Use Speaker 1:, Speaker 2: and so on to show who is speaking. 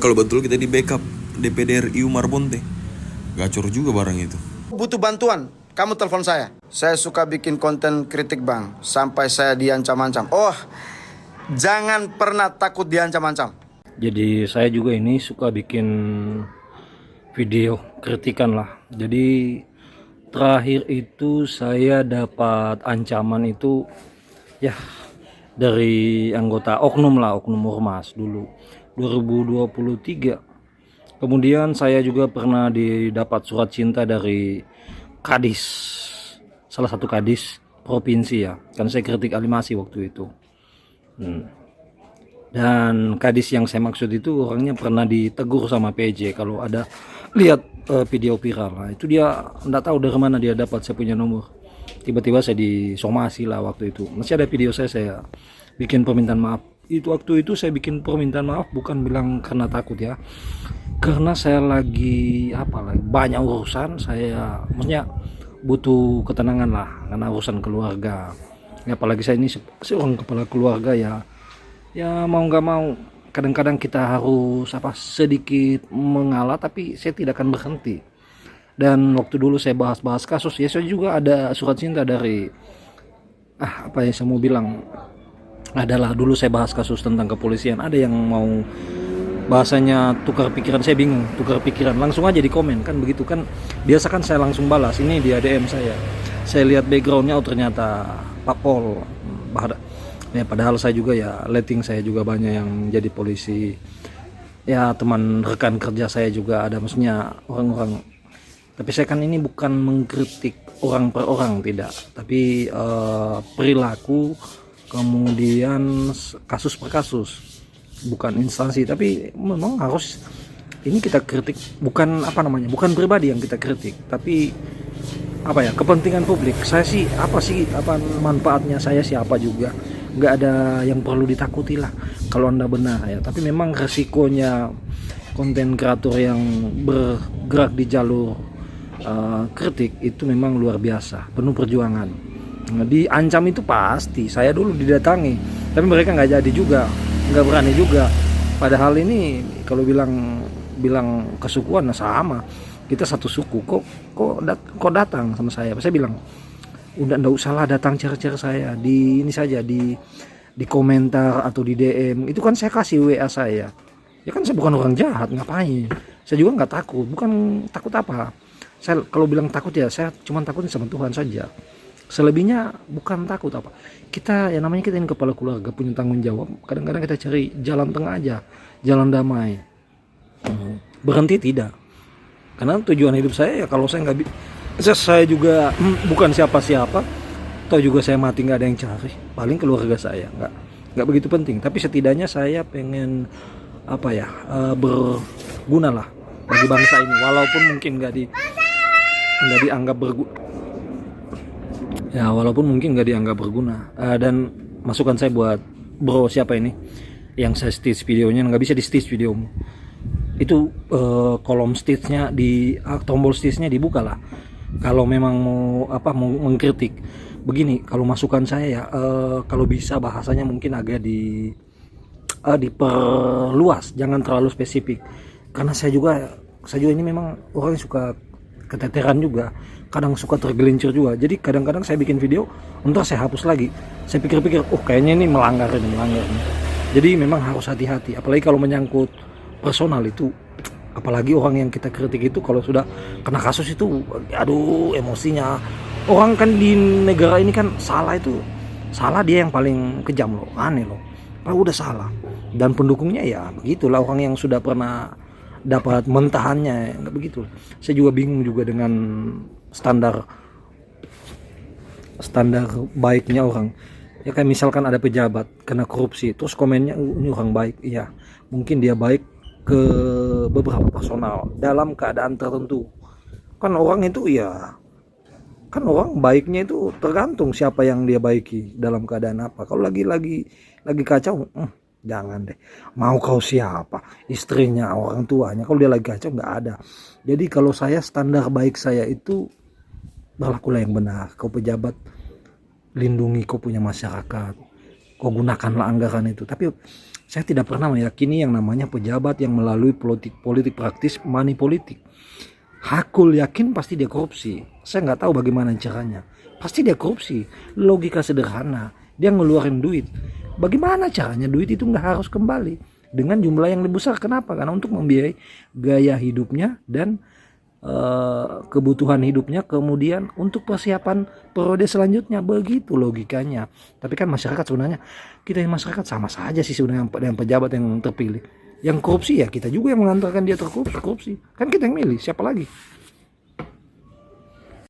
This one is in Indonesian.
Speaker 1: Kalau betul kita di backup DPD RI Marbonte. Gacor juga barang itu.
Speaker 2: Butuh bantuan, kamu telepon saya. Saya suka bikin konten kritik bang, sampai saya diancam-ancam. Oh, jangan pernah takut diancam-ancam.
Speaker 3: Jadi saya juga ini suka bikin video kritikan lah. Jadi terakhir itu saya dapat ancaman itu ya dari anggota oknum lah, oknum ormas dulu 2023. Kemudian saya juga pernah didapat surat cinta dari kadis, salah satu kadis provinsi ya, kan saya kritik animasi waktu itu. Dan kadis yang saya maksud itu orangnya pernah ditegur sama PJ kalau ada lihat video viral. Nah, itu dia enggak tahu dari mana dia dapat saya punya nomor. Tiba-tiba saya disomasi lah waktu itu. Masih ada video saya bikin permintaan maaf. Itu waktu itu saya bikin permintaan maaf bukan bilang karena takut ya. Karena saya lagi banyak urusan, saya maksudnya butuh ketenangan lah karena urusan keluarga. Ya, apalagi saya ini seorang kepala keluarga ya mau nggak mau kadang-kadang kita harus sedikit mengalah, tapi saya tidak akan berhenti. Dan waktu dulu saya bahas kasus ya, saya juga ada surat cinta dari apa yang saya mau bilang adalah dulu saya bahas kasus tentang kepolisian, ada yang mau bahasanya tukar pikiran, saya bingung tukar pikiran, langsung aja di komen kan begitu kan, biasa kan saya langsung balas, ini di ADM saya lihat backgroundnya, oh ternyata Pak Pol ya, padahal saya juga ya letting saya juga banyak yang jadi polisi ya, teman rekan kerja saya juga ada, maksudnya orang-orang. Tapi saya kan ini bukan mengkritik orang per orang, tidak, tapi perilaku kemudian kasus per kasus, bukan instansi. Tapi memang harus ini kita kritik, bukan bukan pribadi yang kita kritik, tapi kepentingan publik. Saya sih apa manfaatnya saya siapa juga, nggak ada yang perlu ditakuti lah kalau Anda benar ya. Tapi memang resikonya konten kreator yang bergerak di jalur kritik itu memang luar biasa, penuh perjuangan. Diancam itu pasti, saya dulu didatangi tapi mereka nggak jadi juga, nggak berani juga. Padahal ini kalau bilang kesukuan sama, kita satu suku, kok datang sama saya bilang udah nggak usah lah datang cari-cari saya di ini saja, di komentar atau di DM itu kan saya kasih WA saya ya, kan saya bukan orang jahat, ngapain. Saya juga nggak takut, bukan takut apa, saya kalau bilang takut ya saya cuma takut sama Tuhan saja. Selebihnya bukan takut apa. Kita ya namanya kita ini kepala keluarga, punya tanggung jawab. Kadang-kadang kita cari jalan tengah aja, jalan damai. Berhenti tidak. Karena tujuan hidup saya ya, kalau saya nggak saya juga bukan siapa-siapa. Atau juga saya mati nggak ada yang cari. Paling keluarga saya nggak begitu penting. Tapi setidaknya saya pengen berguna lah bagi bangsa ini. Walaupun mungkin nggak dianggap berguna. Ya, walaupun mungkin nggak dianggap berguna. Dan masukan saya buat bro siapa ini yang saya stitch videonya, nggak bisa di stitch videomu itu, kolom stitchnya tombol stitchnya dibuka lah kalau memang mau mengkritik. Begini, kalau masukan saya ya, kalau bisa bahasanya mungkin agak diperluas, jangan terlalu spesifik. Karena saya juga ini memang orang yang suka keteteran juga, kadang suka tergelincir juga. Jadi kadang-kadang saya bikin video, entah saya hapus lagi. Saya pikir-pikir, kayaknya ini melanggar ini. Jadi memang harus hati-hati, apalagi kalau menyangkut personal itu. Apalagi orang yang kita kritik itu kalau sudah kena kasus itu, aduh emosinya. Orang kan di negara ini kan salah dia yang paling kejam loh, aneh loh. Udah salah. Dan pendukungnya ya begitulah, orang yang sudah pernah dapat mentahannya, nggak begitu. Saya juga bingung juga dengan standar baiknya orang ya, kayak misalkan ada pejabat kena korupsi terus komennya ini orang baik, iya mungkin dia baik ke beberapa personal dalam keadaan tertentu, kan orang itu ya kan orang baiknya itu tergantung siapa yang dia baiki dalam keadaan apa. Kalau lagi kacau, jangan deh, mau kau siapa, istrinya, orang tuanya, kalau dia lagi kacau nggak ada. Jadi kalau saya, standar baik saya itu berlakulah yang benar. Kau pejabat, lindungi kau punya masyarakat, kau gunakanlah anggaran itu. Tapi Saya tidak pernah meyakini yang namanya pejabat yang melalui politik praktis, money politik. Hakul yakin pasti dia korupsi. Saya nggak tahu bagaimana caranya. Pasti dia korupsi. Logika sederhana. Dia ngeluarin duit. Bagaimana caranya duit itu nggak harus kembali dengan jumlah yang lebih besar? Kenapa? Karena untuk membiayai gaya hidupnya dan kebutuhan hidupnya, kemudian untuk persiapan periode selanjutnya. Begitu logikanya. Tapi kan masyarakat sebenarnya, kita yang masyarakat sama saja sih sebenarnya dengan pejabat yang terpilih. Yang korupsi ya kita juga yang mengantarkan dia terkorupsi. Kan kita yang milih, siapa lagi?